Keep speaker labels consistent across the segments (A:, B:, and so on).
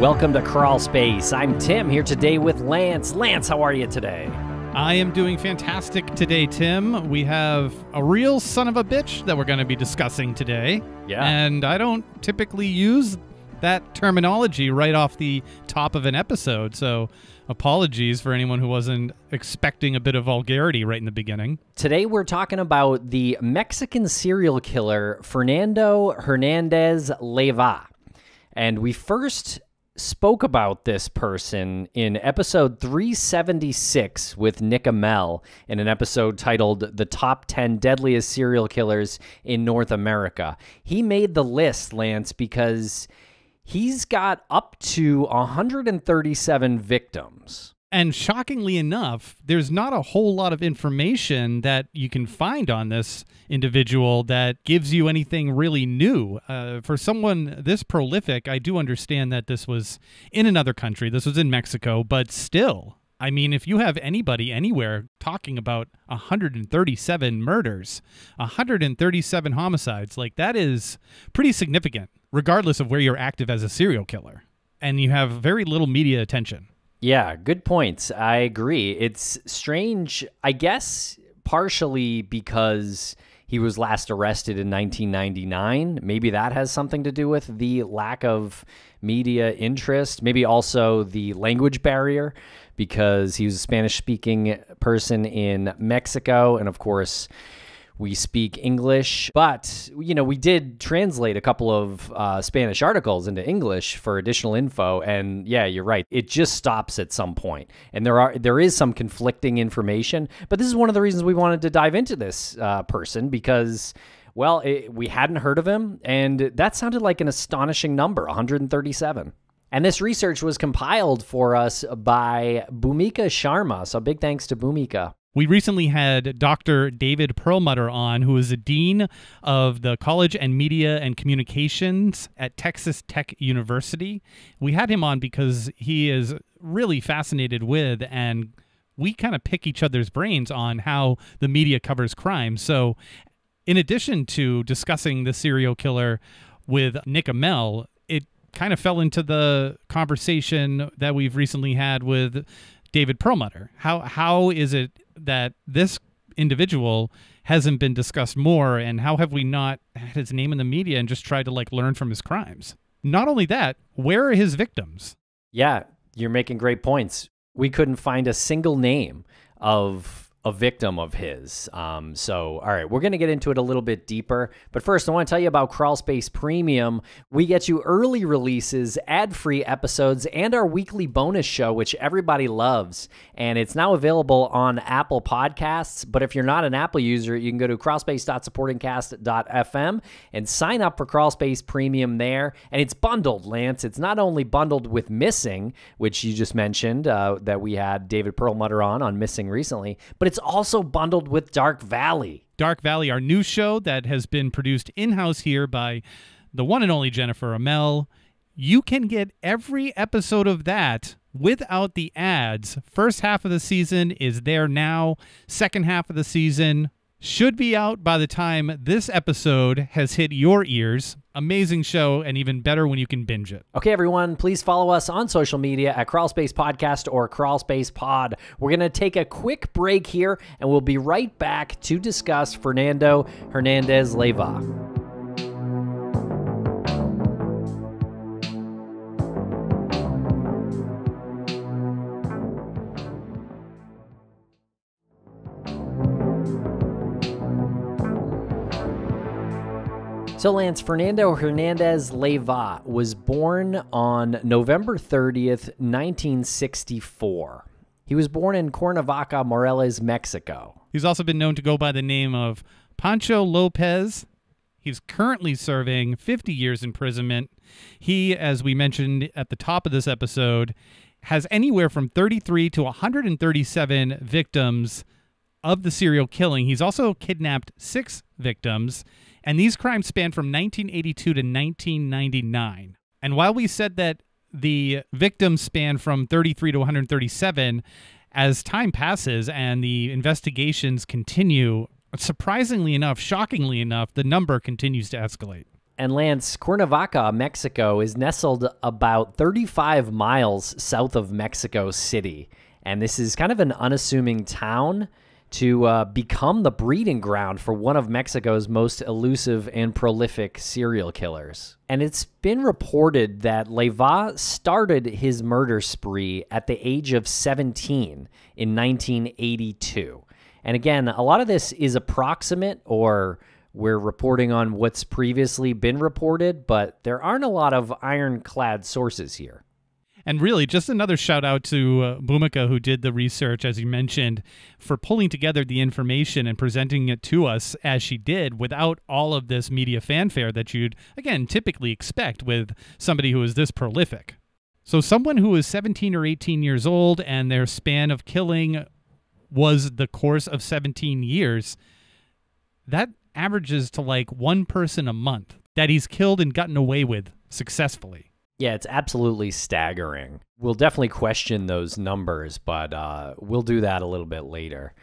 A: Welcome to Crawlspace. I'm Tim here today with Lance. Lance, how are you today?
B: I am doing fantastic today, Tim. We have a real son of a bitch that we're going to be discussing today.
A: Yeah.
B: And I don't typically use that terminology right off the top of an episode, so apologies for anyone who wasn't expecting a bit of vulgarity right in the beginning.
A: Today we're talking about the Mexican serial killer Fernando Hernández Leyva. And we first spoke about this person in episode 376 with Nick Amell in an episode titled The Top 10 Deadliest Serial Killers in North America. He made the list, Lance, because he's got up to 137 victims.
B: And shockingly enough, there's not a whole lot of information that you can find on this individual that gives you anything really new. For someone this prolific, I do understand that this was in another country. This was in Mexico, but still, I mean, if you have anybody anywhere talking about 137 murders, 137 homicides, like that is pretty significant, regardless of where you're active as a serial killer. And you have very little media attention.
A: Yeah, good points. I agree. It's strange, I guess, partially because he was last arrested in 1999. Maybe that has something to do with the lack of media interest. Maybe also the language barrier, because he was a Spanish-speaking person in Mexico, and of course, we speak English, but, you know, we did translate a couple of Spanish articles into English for additional info, and yeah, you're right. It just stops at some point, and there is some conflicting information, but this is one of the reasons we wanted to dive into this person, because, well, we hadn't heard of him, and that sounded like an astonishing number, 137. And this research was compiled for us by Bhumika Sharma, so big thanks to Bhumika.
B: We recently had Dr. David Perlmutter on, who is the Dean of the College and Media and Communications at Texas Tech University. We had him on because he is really fascinated with, and we kind of pick each other's brains on how the media covers crime. So in addition to discussing the serial killer with Nick Amell, it kind of fell into the conversation that we've recently had with David Perlmutter. How is it that this individual hasn't been discussed more, and how have we not had his name in the media and just tried to learn from his crimes? Not only that, where are his victims?
A: Yeah, you're making great points. We couldn't find a single name of a victim of his. So, all right, we're going to get into it a little bit deeper. But first, I want to tell you about Crawlspace Premium. We get you early releases, ad-free episodes, and our weekly bonus show, which everybody loves. And it's now available on Apple Podcasts. But if you're not an Apple user, you can go to crawlspace.supportingcast.fm and sign up for Crawlspace Premium there. And it's bundled, Lance. It's not only bundled with Missing, which you just mentioned, that we had David Perlmutter on Missing recently, but it's also bundled with Dark Valley.
B: Dark Valley, our new show that has been produced in-house here by the one and only Jennifer Amell. You can get every episode of that without the ads. First half of the season is there now. Second half of the season should be out by the time this episode has hit your ears. Amazing show, and even better when you can binge it.
A: Okay, everyone, please follow us on social media at Crawlspace Podcast or Crawlspace Pod. We're going to take a quick break here, and we'll be right back to discuss Fernando Hernández Leyva. So, Lance, Fernando Hernández Leyva was born on November 30th, 1964. He was born in Cuernavaca, Morelos, Mexico.
B: He's also been known to go by the name of Pancho Lopez. He's currently serving 50 years imprisonment. He, as we mentioned at the top of this episode, has anywhere from 33 to 137 victims of the serial killing. He's also kidnapped 6 victims, and these crimes span from 1982 to 1999. And while we said that the victims span from 33 to 137, as time passes and the investigations continue, surprisingly enough, shockingly enough, the number continues to escalate.
A: And Lance, Cuernavaca, Mexico, is nestled about 35 miles south of Mexico City. And this is kind of an unassuming town to become the breeding ground for one of Mexico's most elusive and prolific serial killers. And it's been reported that Leyva started his murder spree at the age of 17 in 1982. And again, a lot of this is approximate, or we're reporting on what's previously been reported, but there aren't a lot of ironclad sources here.
B: And really, just another shout out to Bhumika, who did the research, as you mentioned, for pulling together the information and presenting it to us as she did without all of this media fanfare that you'd, again, typically expect with somebody who is this prolific. So someone who is 17 or 18 years old and their span of killing was the course of 17 years, that averages to like one person a month that he's killed and gotten away with successfully.
A: Yeah, it's absolutely staggering. We'll definitely question those numbers, but we'll do that a little bit later.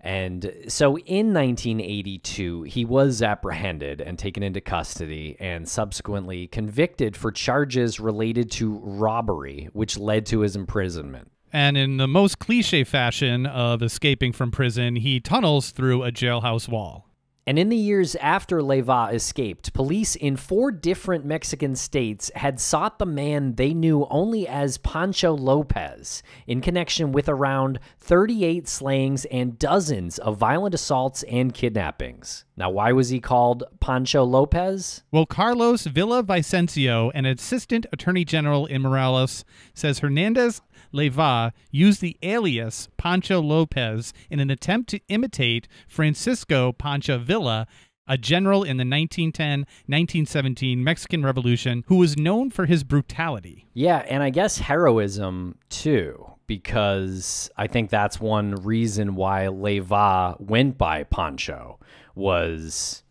A: And so in 1982, he was apprehended and taken into custody and subsequently convicted for charges related to robbery, which led to his imprisonment.
B: And in the most cliche fashion of escaping from prison, he tunnels through a jailhouse wall.
A: And in the years after Leyva escaped, police in 4 different Mexican states had sought the man they knew only as Pancho Lopez in connection with around 38 slayings and dozens of violent assaults and kidnappings. Now, why was he called Pancho Lopez?
B: Well, Carlos Villavicencio, an assistant attorney general in Morelos, says Hernández Leyva used the alias Pancho Lopez in an attempt to imitate Francisco Pancho Villa, a general in the 1910-1917 Mexican Revolution who was known for his brutality.
A: Yeah, and I guess heroism too, because I think that's one reason why Leyva went by Pancho, was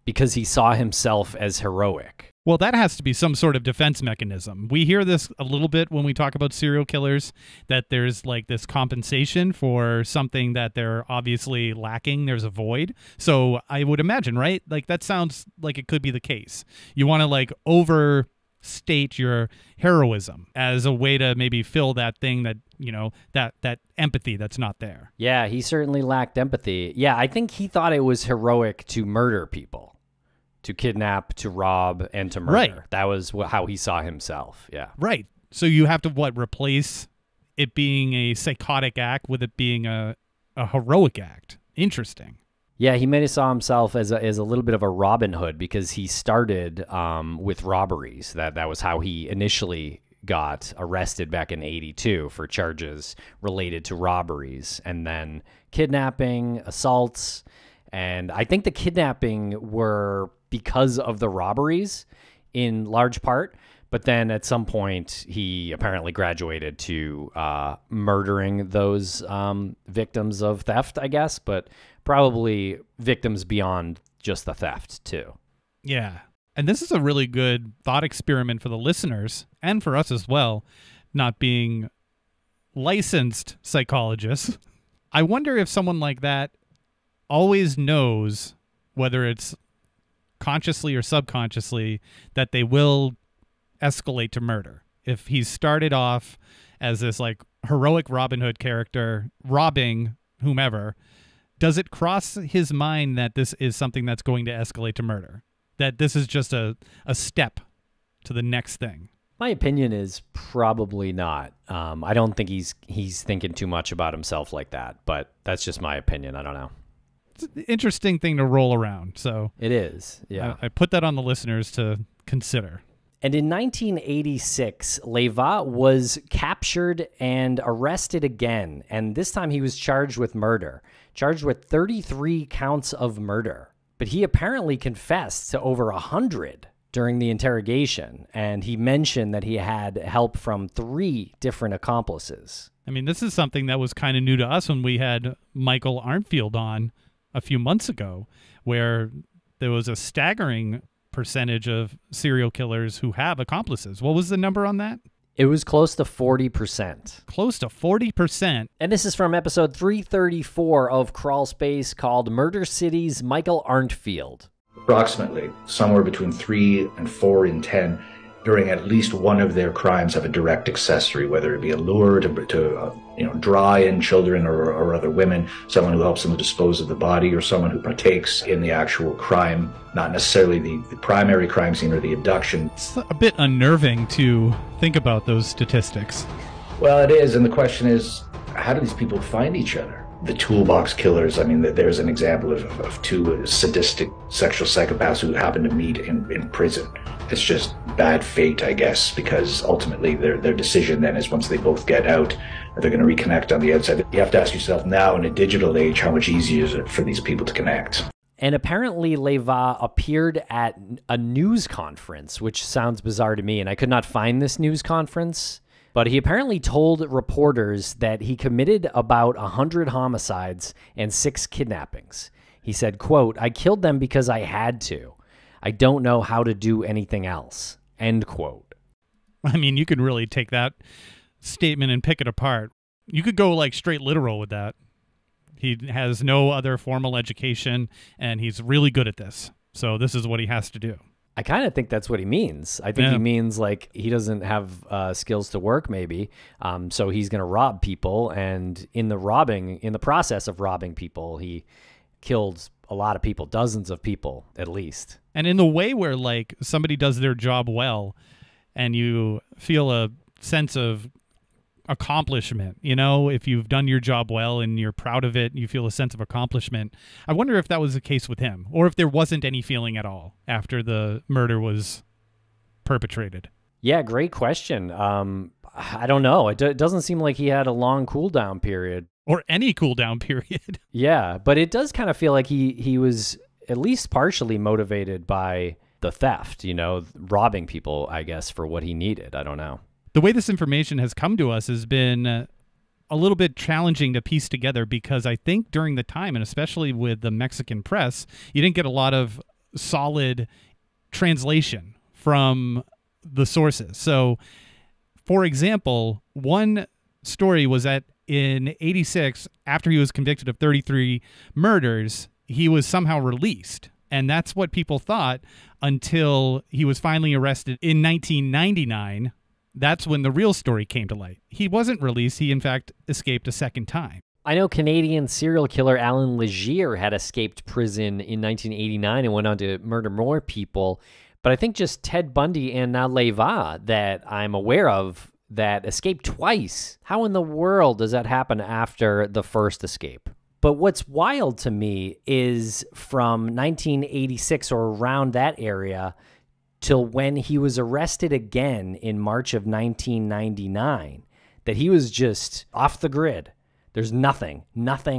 A: because he saw himself as heroic.
B: Well, that has to be some sort of defense mechanism. We hear this a little bit when we talk about serial killers, that there's like this compensation for something that they're obviously lacking. There's a void. So I would imagine, right? Like that sounds like it could be the case. You want to like overstate your heroism as a way to maybe fill that thing that, you know, that empathy that's not there.
A: Yeah, he certainly lacked empathy. Yeah, I think he thought it was heroic to murder people. To kidnap, to rob, and to murder.
B: Right.
A: That was how he saw himself. Yeah.
B: Right. So you have to, replace it being a psychotic act with it being a heroic act. Interesting.
A: Yeah, he may have saw himself as a little bit of a Robin Hood, because he started with robberies. That was how he initially got arrested back in 82 for charges related to robberies, and then kidnapping, assaults. And I think the kidnapping were because of the robberies in large part. But then at some point, he apparently graduated to murdering those victims of theft, I guess, but probably victims beyond just the theft, too.
B: Yeah. And this is a really good thought experiment for the listeners and for us as well, not being licensed psychologists. I wonder if someone like that always knows, whether it's consciously or subconsciously, that they will escalate to murder. If he's started off as this like heroic Robin Hood character robbing whomever, does it cross his mind that this is something that's going to escalate to murder? That this is just a step to the next thing?
A: My opinion is probably not. I don't think he's thinking too much about himself like that, but that's just my opinion. I don't know.
B: It's an interesting thing to roll around. So
A: it is. Yeah.
B: I put that on the listeners to consider.
A: And in 1986, Leyva was captured and arrested again. And this time he was charged with murder, charged with 33 counts of murder. But he apparently confessed to over 100 during the interrogation. And he mentioned that he had help from 3 different accomplices.
B: I mean, this is something that was kind of new to us when we had Michael Arnfield on a few months ago, where there was a staggering percentage of serial killers who have accomplices. What was the number on that?
A: It was close to 40%.
B: Close to 40%.
A: And this is from episode 334 of Crawlspace, called Murder City's Michael Arnfield.
C: Approximately somewhere between 3 and 4 in 10 during at least one of their crimes have a direct accessory, whether it be a lure to draw in children or other women, someone who helps them dispose of the body, or someone who partakes in the actual crime, not necessarily the primary crime scene or the abduction.
B: It's a bit unnerving to think about those statistics.
C: Well, it is, and the question is, how do these people find each other? The toolbox killers, I mean, there's an example of two sadistic sexual psychopaths who happen to meet in prison. It's just bad fate, I guess, because ultimately their decision then is once they both get out, they're going to reconnect on the outside. You have to ask yourself now in a digital age, how much easier is it for these people to connect?
A: And apparently Leyva appeared at a news conference, which sounds bizarre to me, and I could not find this news conference. But he apparently told reporters that he committed about 100 homicides and 6 kidnappings. He said, quote, "I killed them because I had to. I don't know how to do anything else." End quote.
B: I mean, you could really take that statement and pick it apart. You could go like straight literal with that. He has no other formal education, and he's really good at this. So this is what he has to do.
A: I kind of think that's what he means. I think he means like he doesn't have skills to work maybe. So he's going to rob people. And in the process of robbing people, he killed a lot of people, dozens of people at least.
B: And in the way where like somebody does their job well and you feel a sense of accomplishment, if you've done your job well and you're proud of it, you feel a sense of accomplishment. I wonder if that was the case with him, or if there wasn't any feeling at all after the murder was perpetrated.
A: Yeah, great question. I don't know. It doesn't seem like he had a long cool down period.
B: Or any cool down period.
A: Yeah, but it does kind of feel like he was at least partially motivated by the theft, robbing people, I guess, for what he needed. I don't know.
B: The way this information has come to us has been a little bit challenging to piece together, because I think during the time, and especially with the Mexican press, you didn't get a lot of solid translation from the sources. So, for example, one story was that in 86, after he was convicted of 33 murders, he was somehow released. And that's what people thought until he was finally arrested in 1999. That's when the real story came to light. He wasn't released. He, in fact, escaped a second time.
A: I know Canadian serial killer Alan Legier had escaped prison in 1989 and went on to murder more people. But I think just Ted Bundy and now Leyva that I'm aware of that escaped twice. How in the world does that happen after the first escape? But what's wild to me is from 1986 or around that area till when he was arrested again in March of 1999, that he was just off the grid. There's nothing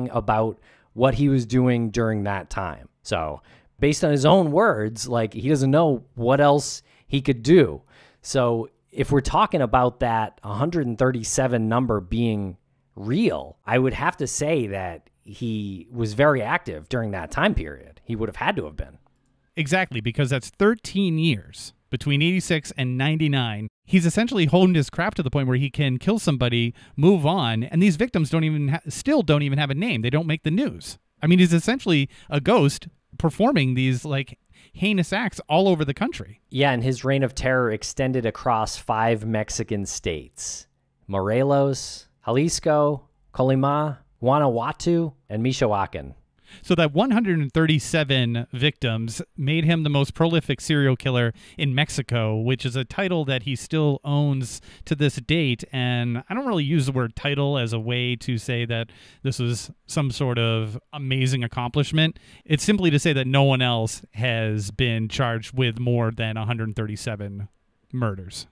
A: about what he was doing during that time. So based on his own words, like he doesn't know what else he could do. So if we're talking about that 137 number being real, I would have to say that he was very active during that time period. He would have had to have been.
B: Exactly, because that's 13 years between 86 and 99. He's essentially honed his craft to the point where he can kill somebody, move on, and these victims still don't even have a name. They don't make the news. I mean, he's essentially a ghost performing these like heinous acts all over the country.
A: Yeah, and his reign of terror extended across 5 Mexican states: Morelos, Jalisco, Colima, Guanajuato, and Michoacan.
B: So that 137 victims made him the most prolific serial killer in Mexico, which is a title that he still owns to this date. And I don't really use the word title as a way to say that this was some sort of amazing accomplishment. It's simply to say that no one else has been charged with more than 137 murders.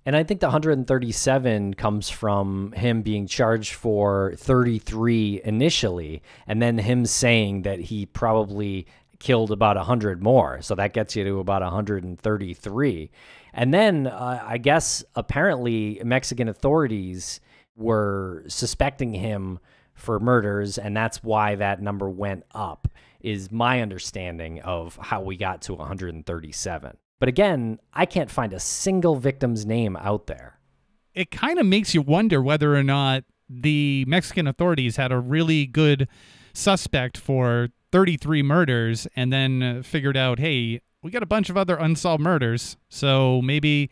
A: And I think the 137 comes from him being charged for 33 initially, and then him saying that he probably killed about 100 more. So that gets you to about 133. And then I guess apparently Mexican authorities were suspecting him for murders, and that's why that number went up, is my understanding of how we got to 137. But again, I can't find a single victim's name out there.
B: It kind of makes you wonder whether or not the Mexican authorities had a really good suspect for 33 murders and then figured out, hey, we got a bunch of other unsolved murders, so maybe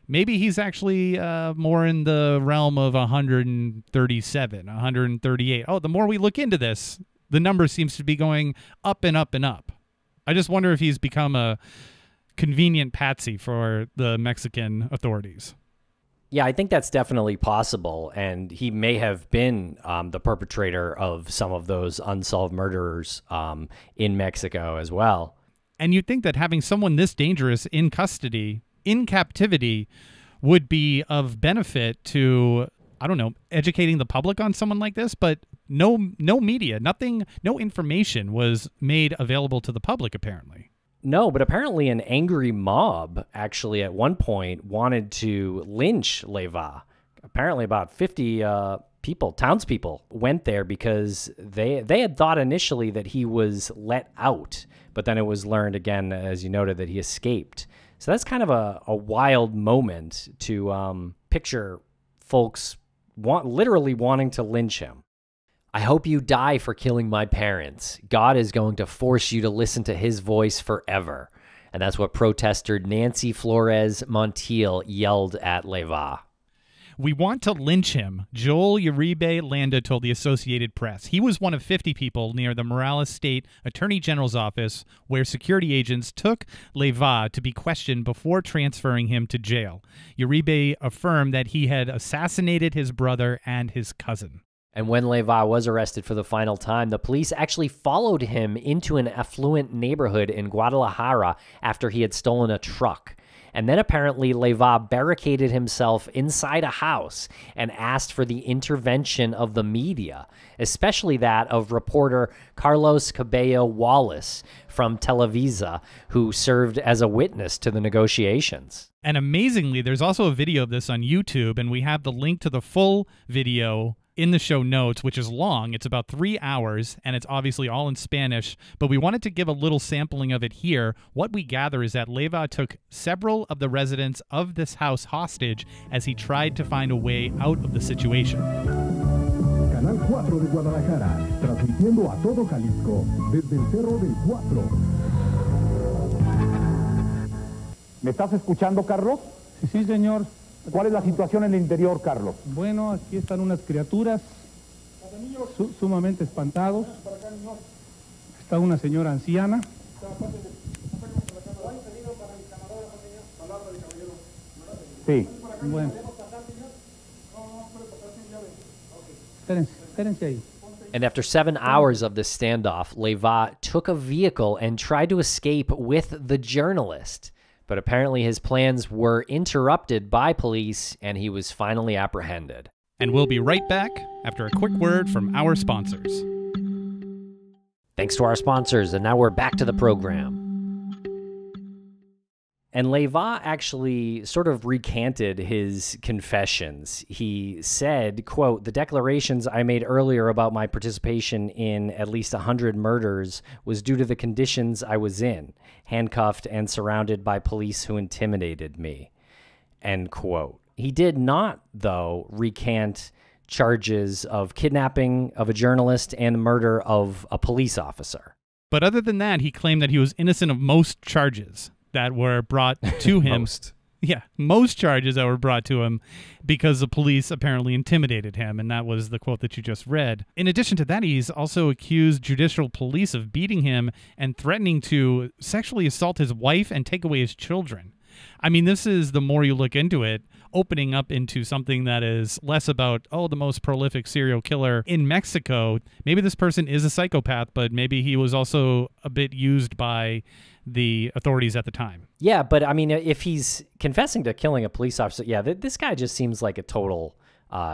B: he's actually more in the realm of 137, 138. Oh, the more we look into this, the number seems to be going up and up and up. I just wonder if he's become a convenient patsy for the Mexican authorities.
A: Yeah, I think that's definitely possible, and he may have been the perpetrator of some of those unsolved murders in Mexico as well.
B: And you'd think that having someone this dangerous in custody, in captivity, would be of benefit to, I don't know, educating the public on someone like this, but no media, nothing, no information was made available to the public, apparently.
A: No, but apparently an angry mob actually at one point wanted to lynch Leyva. Apparently about 50 townspeople went there because they had thought initially that he was let out, but then it was learned again, as you noted, that he escaped. So that's kind of a wild moment to picture folks literally wanting to lynch him. I hope you die for killing my parents. God is going to force you to listen to his voice forever. And that's what protester Nancy Flores Montiel yelled at Leyva.
B: We want to lynch him, Joel Uribe Landa told the Associated Press. He was one of 50 people near the Morales State Attorney General's office where security agents took Leyva to be questioned before transferring him to jail. Uribe affirmed that he had assassinated his brother and his cousin.
A: And when Leyva was arrested for the final time, the police actually followed him into an affluent neighborhood in Guadalajara after he had stolen a truck. And then apparently Leyva barricaded himself inside a house and asked for the intervention of the media, especially that of reporter Carlos Cabello Wallace from Televisa, who served as a witness to the negotiations.
B: And amazingly, there's also a video of this on YouTube, and we have the link to the full video in the show notes, which is long. It's about 3 hours, and it's obviously all in Spanish, but we wanted to give a little sampling of it here. What we gather is that Leyva took several of the residents of this house hostage as he tried to find a way out of the situation.
D: Canal 4 de Guadalajara, transmitiendo a todo Jalisco, desde el Cerro del Cuatro. ¿Me estás escuchando, Carlos?
E: Sí, señor.
D: ¿Cuál es la situación en el interior, Carlos?
E: Bueno, aquí están unas criaturas sumamente espantados. Está una señora anciana.
D: Sí.
E: Bueno. Espérense ahí.
A: And after 7 hours of this standoff, Leyva took a vehicle and tried to escape with the journalist. But apparently his plans were interrupted by police, and he was finally apprehended.
B: And we'll be right back after a quick word from our sponsors.
A: Thanks to our sponsors, and now we're back to the program. And Leyva actually sort of recanted his confessions. He said, quote, "The declarations I made earlier about my participation in at least 100 murders was due to the conditions I was in, handcuffed and surrounded by police who intimidated me," end quote. He did not, though, recant charges of kidnapping of a journalist and murder of a police officer.
B: But other than that, he claimed that he was innocent of most charges that were brought to him. Most charges that were brought to him because the police apparently intimidated him, and that was the quote that you just read. In addition to that, he's also accused judicial police of beating him and threatening to sexually assault his wife and take away his children. I mean, this is, the more you look into it, opening up into something that is less about, oh, the most prolific serial killer in Mexico. Maybe this person is a psychopath, but maybe he was also a bit used by the authorities at the time.
A: Yeah, but I mean, if he's confessing to killing a police officer, yeah, this guy just seems like a total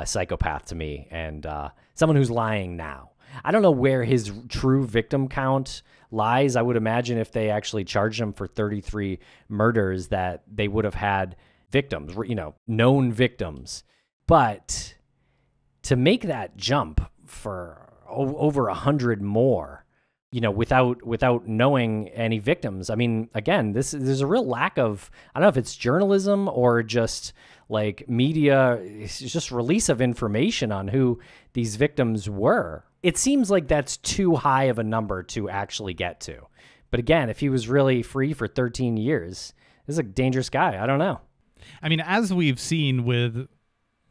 A: psychopath to me, and someone who's lying now. I don't know where his true victim count lies. I would imagine if they actually charged him for 33 murders that they would have had victims, known victims. But to make that jump for over 100 more, without knowing any victims. I mean, again, there's a real lack of, I don't know if it's journalism or just like media, it's just release of information on who these victims were. It seems like that's too high of a number to actually get to. But again, if he was really free for 13 years, this is a dangerous guy. I don't know.
B: I mean, as we've seen with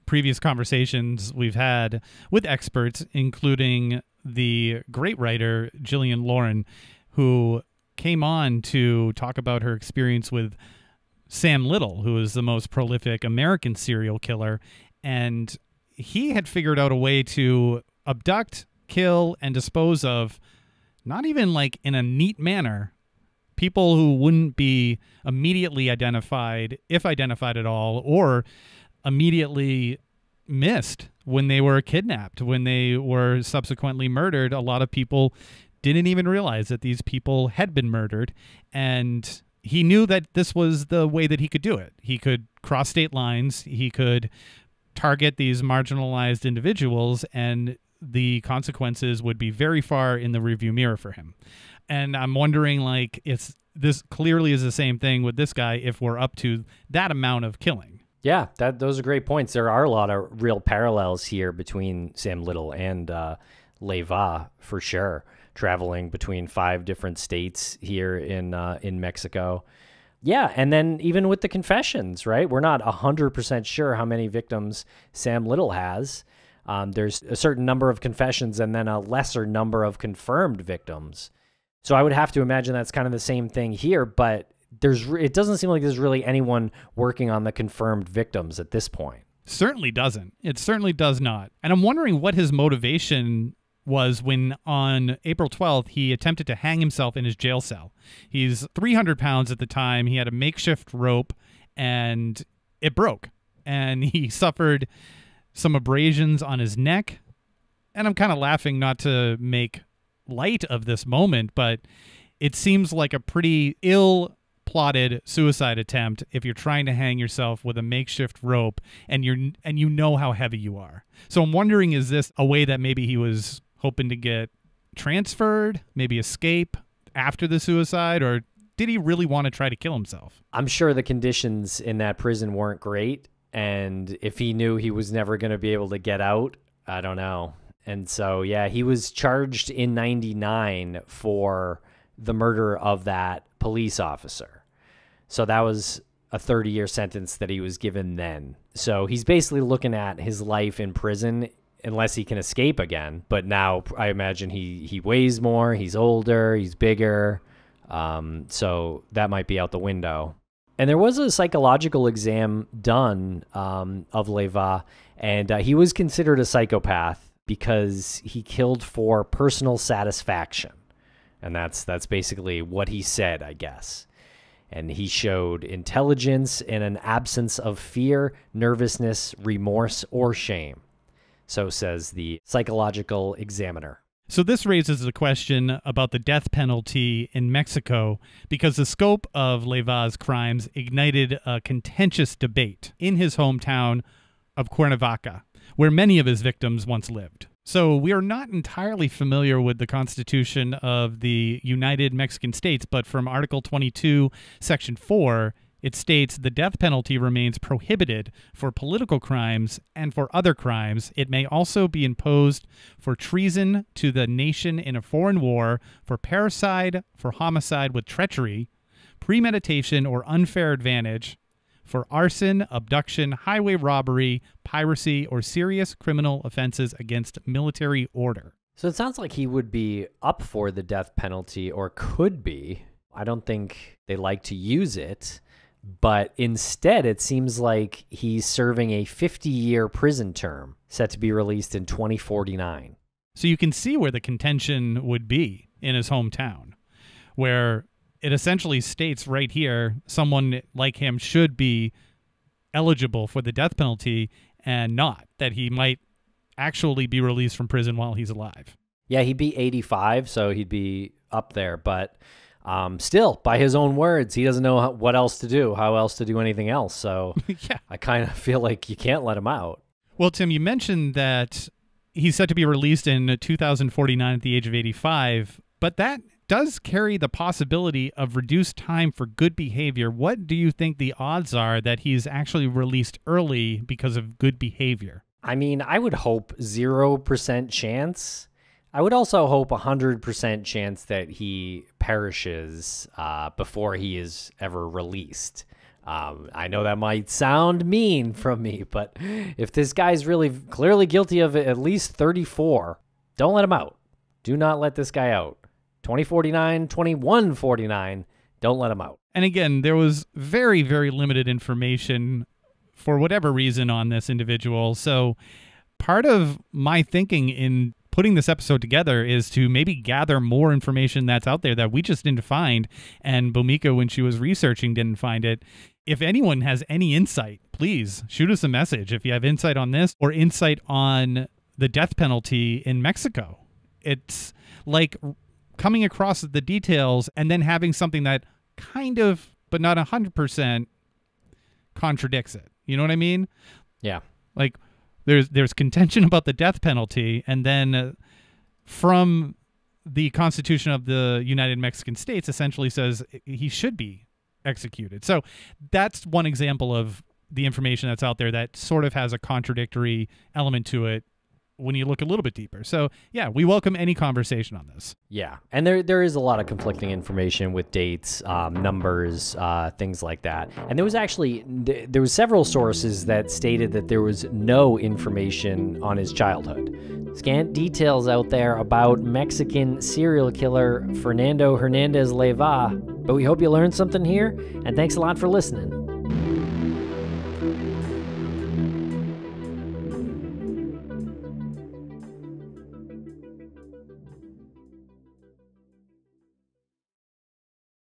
B: previous conversations we've had with experts, including the great writer Gillian Lauren, who came on to talk about her experience with Sam Little, who is the most prolific American serial killer. And he had figured out a way to abduct, kill, and dispose of, not even like in a neat manner, people who wouldn't be immediately identified, if identified at all, or immediately missed when they were kidnapped, when they were subsequently murdered. A lot of people didn't even realize that these people had been murdered, and he knew that this was the way that he could do it. He could cross state lines, he could target these marginalized individuals, and the consequences would be very far in the rearview mirror for him. And I'm wondering, like, this clearly is the same thing with this guy if we're up to that amount of killing.
A: Yeah, those are great points. There are a lot of real parallels here between Sam Little and Leyva, for sure, traveling between 5 different states here in Mexico. Yeah, and then even with the confessions, right? We're not 100% sure how many victims Sam Little has. There's a certain number of confessions and then a lesser number of confirmed victims. So I would have to imagine that's kind of the same thing here, but it doesn't seem like there's really anyone working on the confirmed victims at this point.
B: Certainly doesn't. It certainly does not. And I'm wondering what his motivation was when on April 12th, he attempted to hang himself in his jail cell. He's 300 pounds at the time. He had a makeshift rope and it broke. And he suffered some abrasions on his neck. And I'm kind of laughing not to make light of this moment, but it seems like a pretty ill-plotted suicide attempt if you're trying to hang yourself with a makeshift rope and you know how heavy you are. So I'm wondering, is this a way that maybe he was hoping to get transferred, maybe escape after the suicide, or did he really want to try to kill himself?
A: I'm sure the conditions in that prison weren't great, and if he knew he was never going to be able to get out, I don't know. And so, yeah, he was charged in 99 for the murder of that police officer. So that was a 30-year sentence that he was given then. So he's basically looking at his life in prison unless he can escape again. But now I imagine he weighs more, he's older, he's bigger. So that might be out the window. And there was a psychological exam done of Leyva, and he was considered a psychopath because he killed for personal satisfaction. And that's basically what he said, I guess. And he showed intelligence and an absence of fear, nervousness, remorse, or shame. So says the psychological examiner.
B: So this raises a question about the death penalty in Mexico, because the scope of Leyva's crimes ignited a contentious debate in his hometown of Cuernavaca, where many of his victims once lived. So we are not entirely familiar with the Constitution of the United Mexican States, but from Article 22, Section 4, it states the death penalty remains prohibited for political crimes, and for other crimes it may also be imposed for treason to the nation in a foreign war, for parricide, for homicide with treachery, premeditation or unfair advantage, for arson, abduction, highway robbery, piracy, or serious criminal offenses against military order.
A: So it sounds like he would be up for the death penalty, or could be. I don't think they like to use it, but instead it seems like he's serving a 50-year prison term set to be released in 2049.
B: So you can see where the contention would be in his hometown, where it essentially states right here someone like him should be eligible for the death penalty, and not that he might actually be released from prison while he's alive.
A: Yeah, he'd be 85, so he'd be up there. But still, by his own words, he doesn't know what else to do, how else to do anything else. So
B: yeah.
A: I kind of feel like you can't let him out.
B: Well, Tim, you mentioned that he's set to be released in 2049 at the age of 85. But that does carry the possibility of reduced time for good behavior. What do you think the odds are that he's actually released early because of good behavior?
A: I mean, I would hope 0% chance. I would also hope 100% chance that he perishes before he is ever released. I know that might sound mean from me, but if this guy's really clearly guilty of at least 34, don't let him out. Do not let this guy out. 2049, 2149, don't let him out.
B: And again, there was very, very limited information for whatever reason on this individual. So part of my thinking in putting this episode together is to maybe gather more information that's out there that we just didn't find. And Bhumika, when she was researching, didn't find it. If anyone has any insight, please shoot us a message if you have insight on this or insight on the death penalty in Mexico. It's like coming across the details and then having something that kind of, but not 100%, contradicts it. You know what I mean?
A: Yeah.
B: Like there's contention about the death penalty, and then from the Constitution of the United Mexican States essentially says he should be executed. So that's one example of the information that's out there that sort of has a contradictory element to it when you look a little bit deeper. So yeah, we welcome any conversation on this.
A: Yeah, and there is a lot of conflicting information with dates, numbers, things like that. And there was actually there was several sources that stated that there was no information on his childhood. Scant details out there about Mexican serial killer Fernando Hernández Leyva. But we hope you learned something here, and thanks a lot for listening.